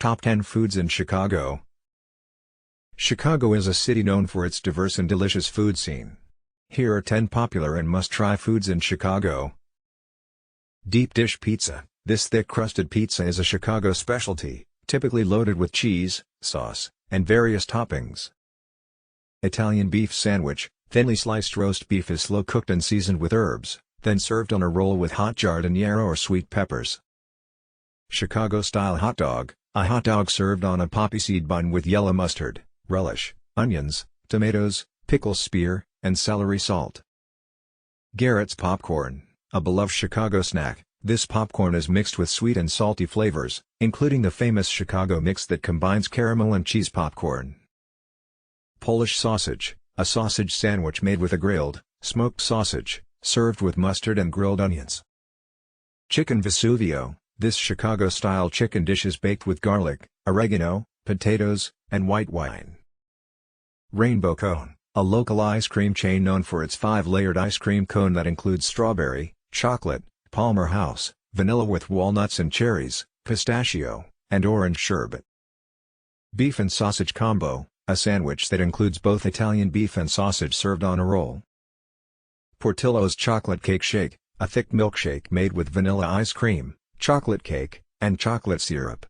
Top 10 Foods in Chicago. Chicago is a city known for its diverse and delicious food scene. Here are 10 popular and must-try foods in Chicago. Deep dish pizza. This thick-crusted pizza is a Chicago specialty, typically loaded with cheese, sauce, and various toppings. Italian beef sandwich. Thinly sliced roast beef is slow-cooked and seasoned with herbs, then served on a roll with hot giardiniera or sweet peppers. Chicago-style hot dog. A hot dog served on a poppy seed bun with yellow mustard, relish, onions, tomatoes, pickle spear, and celery salt. Garrett's popcorn. A beloved Chicago snack, this popcorn is mixed with sweet and salty flavors, including the famous Chicago mix that combines caramel and cheese popcorn. Polish sausage. A sausage sandwich made with a grilled, smoked sausage, served with mustard and grilled onions. Chicken Vesuvio. This Chicago-style chicken dish is baked with garlic, oregano, potatoes, and white wine. Rainbow Cone. A local ice cream chain known for its 5-layered ice cream cone that includes strawberry, chocolate, Palmer House, vanilla with walnuts and cherries, pistachio, and orange sherbet. Beef and sausage combo. A sandwich that includes both Italian beef and sausage served on a roll. Portillo's chocolate cake shake. A thick milkshake made with vanilla ice cream, chocolate cake, and chocolate syrup.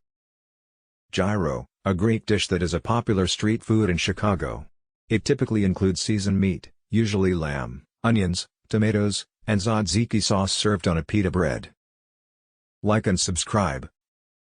Gyro, a Greek dish that is a popular street food in Chicago. It typically includes seasoned meat, usually lamb, onions, tomatoes, and tzatziki sauce served on a pita bread. Like and subscribe.